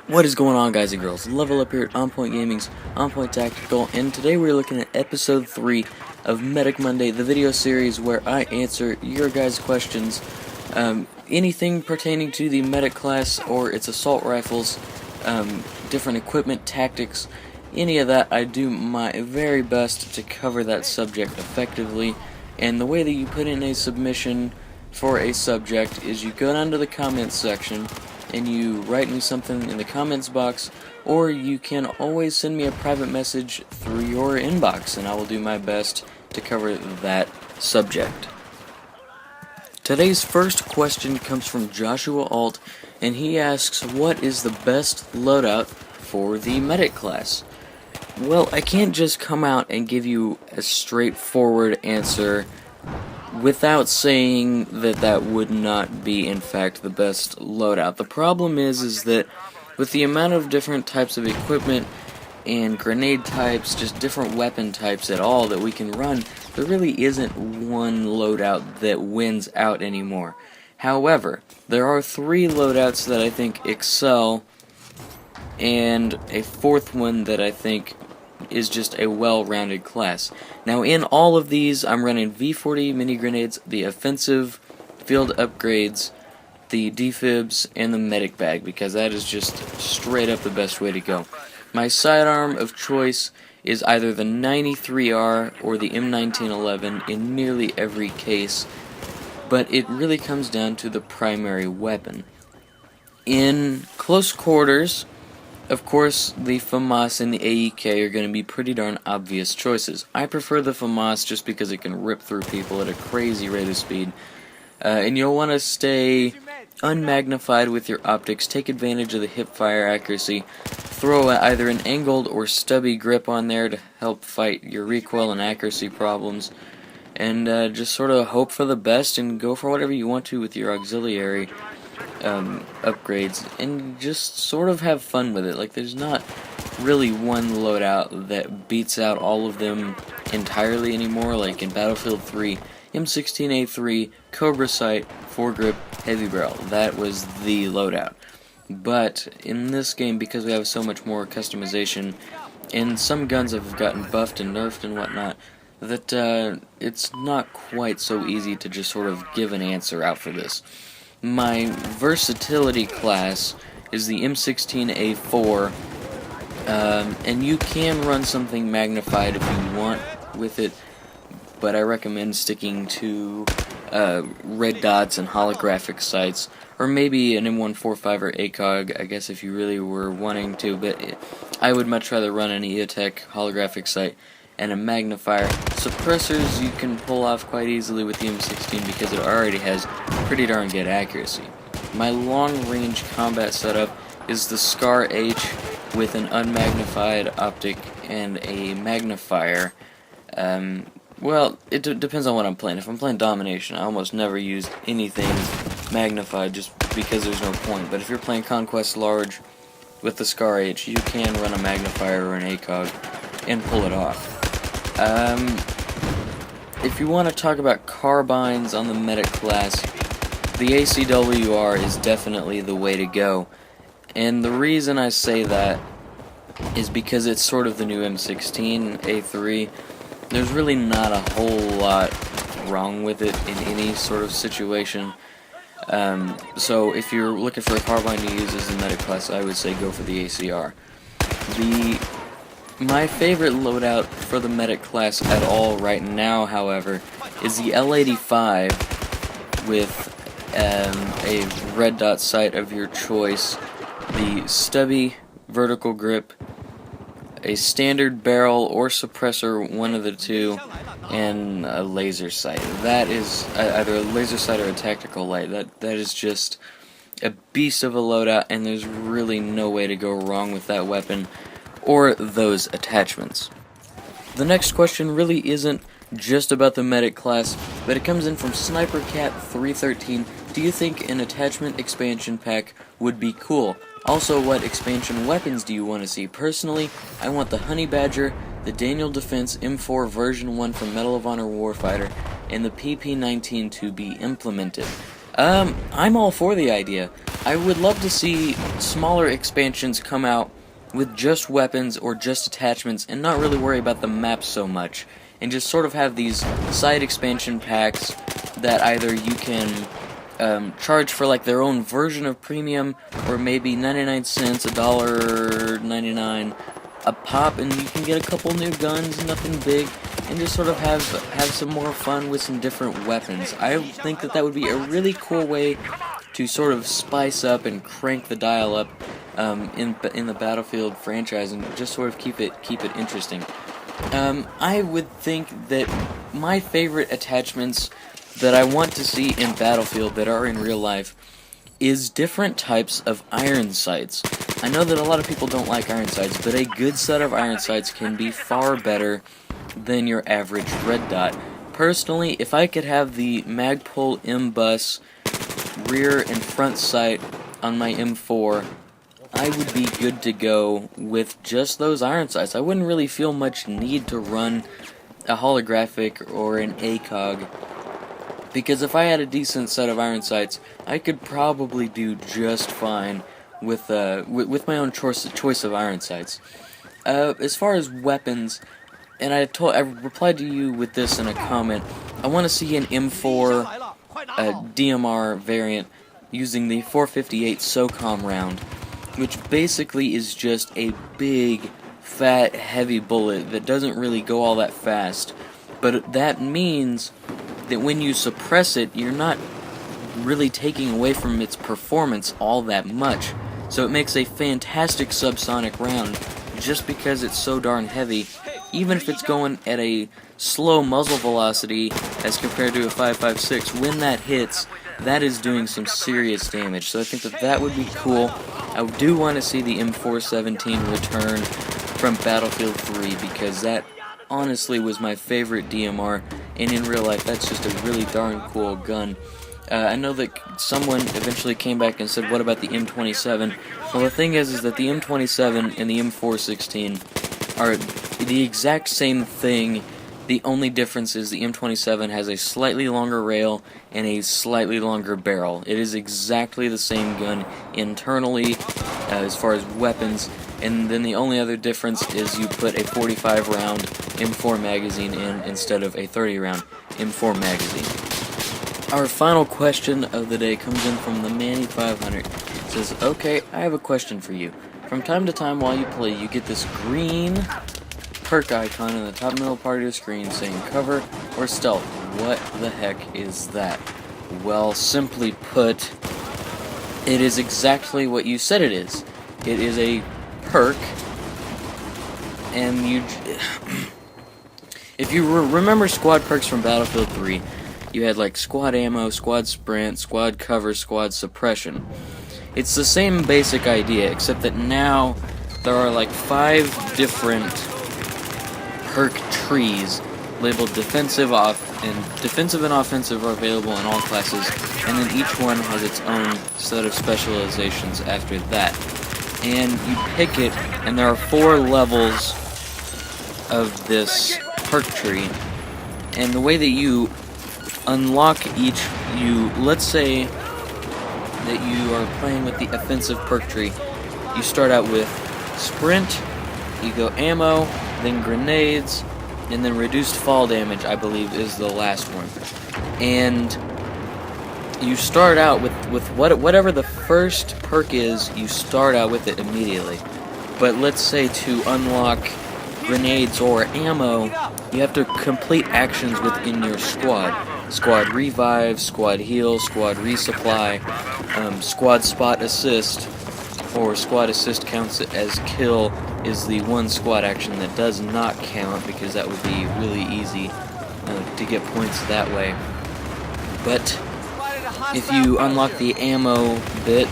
What is going on, guys and girls? LevelUp here at OnPointGaming's OnPointTactical, and today we're looking at episode 3 of Medic Monday, the video series where I answer your guys' questions. Anything pertaining to the medic class or its assault rifles, different equipment, tactics, any of that. I do my very best to cover that subject effectively, and the way that you put in a submission for a subject is you go down to the comments section and you write me something in the comments box, or you can always send me a private message through your inbox, and I will do my best to cover that subject. Today's first question comes from Joshua Alt, and he asks, what is the best loadout for the medic class? Well, I can't just come out and give you a straightforward answer without saying that that would not be, in fact, the best loadout. The problem is that with the amount of different types of equipment and grenade types, just different weapon types at all that we can run, there really isn't one loadout that wins out anymore. However, there are 3 loadouts that I think excel, and a 4th one that I think is just a well-rounded class. Now, in all of these, I'm running V40 mini grenades, the offensive field upgrades, the defibs, and the medic bag, because that is just straight up the best way to go. My sidearm of choice is either the 93R or the M1911 in nearly every case, but it really comes down to the primary weapon. In close quarters, of course, the FAMAS and the AEK are going to be pretty darn obvious choices. I prefer the FAMAS just because it can rip through people at a crazy rate of speed. And you'll want to stay unmagnified with your optics, take advantage of the hip fire accuracy, throw either an angled or stubby grip on there to help fight your recoil and accuracy problems, and just sort of hope for the best and go for whatever you want to with your auxiliary upgrades, and just sort of have fun with it. Like, there's not really one loadout that beats out all of them entirely anymore. Like in Battlefield 3, M16A3, Cobra Sight, foregrip, heavy barrel. That was the loadout. But in this game, because we have so much more customization, and some guns have gotten buffed and nerfed and whatnot, that it's not quite so easy to just sort of give an answer out for this. My versatility class is the M16A4, and you can run something magnified if you want with it, but I recommend sticking to red dots and holographic sights, or maybe an M145 or ACOG, I guess, if you really were wanting to, but I would much rather run an EOTech holographic sight and a magnifier. Suppressors you can pull off quite easily with the M16 because it already has pretty darn good accuracy. My long-range combat setup is the Scar H with an unmagnified optic and a magnifier. Well, it depends on what I'm playing. If I'm playing Domination, I almost never use anything magnified just because there's no point. But if you're playing Conquest Large with the Scar H, you can run a magnifier or an ACOG and pull it off. If you want to talk about carbines on the medic class, the ACWR is definitely the way to go. And the reason I say that is because it's sort of the new M16A3. There's really not a whole lot wrong with it in any sort of situation. So if you're looking for a carbine to use as a medic class, I would say go for the ACR. My favorite loadout for the medic class at all right now, however, is the L85 with a red dot sight of your choice, the stubby vertical grip, a standard barrel or suppressor, one of the two, and a laser sight. That is either a laser sight or a tactical light. That is just a beast of a loadout, and there's really no way to go wrong with that weapon or those attachments. The next question really isn't just about the medic class, but it comes in from SniperCat313. Do you think an attachment expansion pack would be cool? Also, what expansion weapons do you want to see? Personally, I want the Honey Badger, the Daniel Defense M4 version 1 from Medal of Honor Warfighter, and the PP-19 to be implemented. I'm all for the idea. I would love to see smaller expansions come out with just weapons or just attachments and not really worry about the map so much, and just sort of have these side expansion packs that either you can charge for like their own version of premium, or maybe 99 cents, $1.99 a pop, and you can get a couple new guns, nothing big, and just sort of have some more fun with some different weapons. I think that would be a really cool way to sort of spice up and crank the dial up in the Battlefield franchise, and just sort of keep it interesting. I would think that my favorite attachments that I want to see in Battlefield that are in real life is different types of iron sights. I know that a lot of people don't like iron sights, but a good set of iron sights can be far better than your average red dot. Personally, if I could have the Magpul M-Bus rear and front sight on my M4, I would be good to go with just those iron sights. I wouldn't really feel much need to run a holographic or an ACOG, because if I had a decent set of iron sights, I could probably do just fine with my own choice of iron sights. As far as weapons, and I replied to you with this in a comment, I want to see an M4 DMR variant using the 458 SOCOM round, which basically is just a big, fat, heavy bullet that doesn't really go all that fast, but that means that when you suppress it, you're not really taking away from its performance all that much. So it makes a fantastic subsonic round just because it's so darn heavy, even if it's going at a slow muzzle velocity as compared to a 5.56. When that hits, that is doing some serious damage. So I think that would be cool. I do want to see the M417 return from Battlefield 3, because that honestly was my favorite DMR, and in real life that's just a really darn cool gun. I know that someone eventually came back and said, what about the M27? Well, the thing is that the M27 and the M416 are the exact same thing. The only difference is the M27 has a slightly longer rail and a slightly longer barrel. It is exactly the same gun internally as far as weapons, and then the only other difference is you put a 45 round M4 magazine in instead of a 30 round M4 magazine. Our final question of the day comes in from the Manny 500. It says, okay, I have a question for you. From time to time while you play, you get this green perk icon in the top middle part of your screen saying cover or stealth. What the heck is that? Well, simply put, it is exactly what you said it is. It is a perk, and if you remember squad perks from Battlefield 3, you had like squad ammo, squad sprint, squad cover, squad suppression. It's the same basic idea, except that now there are like 5 different perk trees labeled defensive and offensive are available in all classes, and then each one has its own set of specializations after that. And you pick it, and there are 4 levels of this perk tree, and the way that you unlock each, let's say that you are playing with the offensive perk tree. You start out with sprint, you go ammo, then grenades, and then reduced fall damage, I believe, is the last one. And you start out with whatever the first perk is, you start out with it immediately. But let's say to unlock grenades or ammo, you have to complete actions within your squad. Squad revive, squad heal, squad resupply, squad spot assist, or squad assist counts as kill, is the one squad action that does not count, because that would be really easy to get points that way. But if you unlock the ammo bit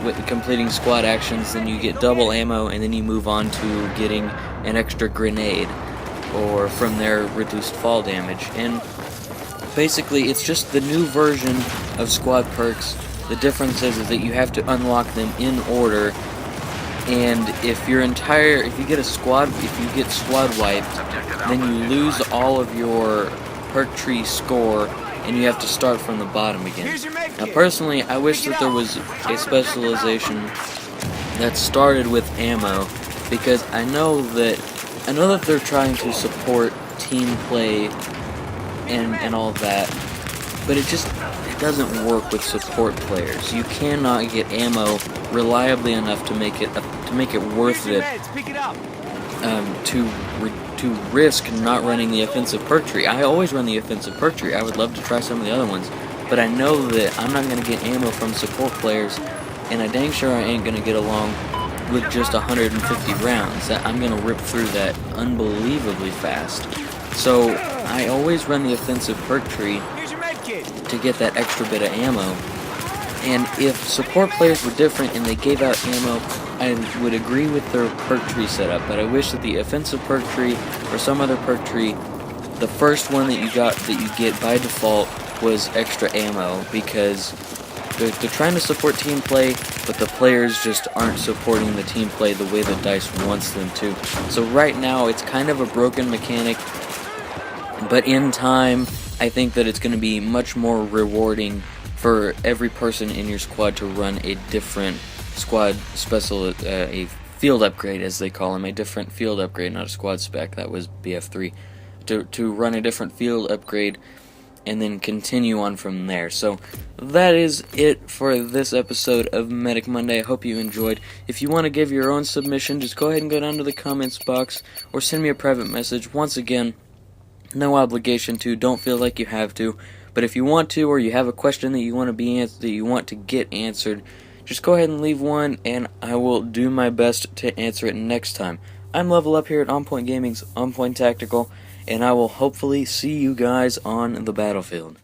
with completing squad actions, then you get double ammo, and then you move on to getting an extra grenade, or from there reduced fall damage. And basically it's just the new version of squad perks. The difference is that you have to unlock them in order, and if you get squad wiped, then you lose all of your perk tree score and you have to start from the bottom again. Now personally, I wish that there was a specialization that started with ammo, because I know that they're trying to support team play and all that, but it doesn't work with support players. You cannot get ammo reliably enough to make it worth it to risk not running the offensive perk tree. I always run the offensive perk tree. I would love to try some of the other ones, but I know that I'm not going to get ammo from support players, and I dang sure I ain't going to get along with just 150 rounds. I'm going to rip through that unbelievably fast. So I always run the offensive perk tree to get that extra bit of ammo. And if support players were different and they gave out ammo, I would agree with their perk tree setup, but I wish that the offensive perk tree or some other perk tree, the first one that you get by default was extra ammo, because they're trying to support team play, but the players just aren't supporting the team play the way that DICE wants them to. So right now it's kind of a broken mechanic, but in time I think that it's going to be much more rewarding for every person in your squad to run a different squad a field upgrade, as they call them, a different field upgrade, not a squad spec, that was BF3, to run a different field upgrade and then continue on from there. So that is it for this episode of Medic Monday. I hope you enjoyed. If you want to give your own submission, just go ahead and go down to the comments box or send me a private message. Once again, no obligation to, don't feel like you have to, but if you want to, or you have a question that you want to get answered, just go ahead and leave one, and I will do my best to answer it next time. I'm LevelUp here at OnPointGaming's OnPointTactical, and I will hopefully see you guys on the battlefield.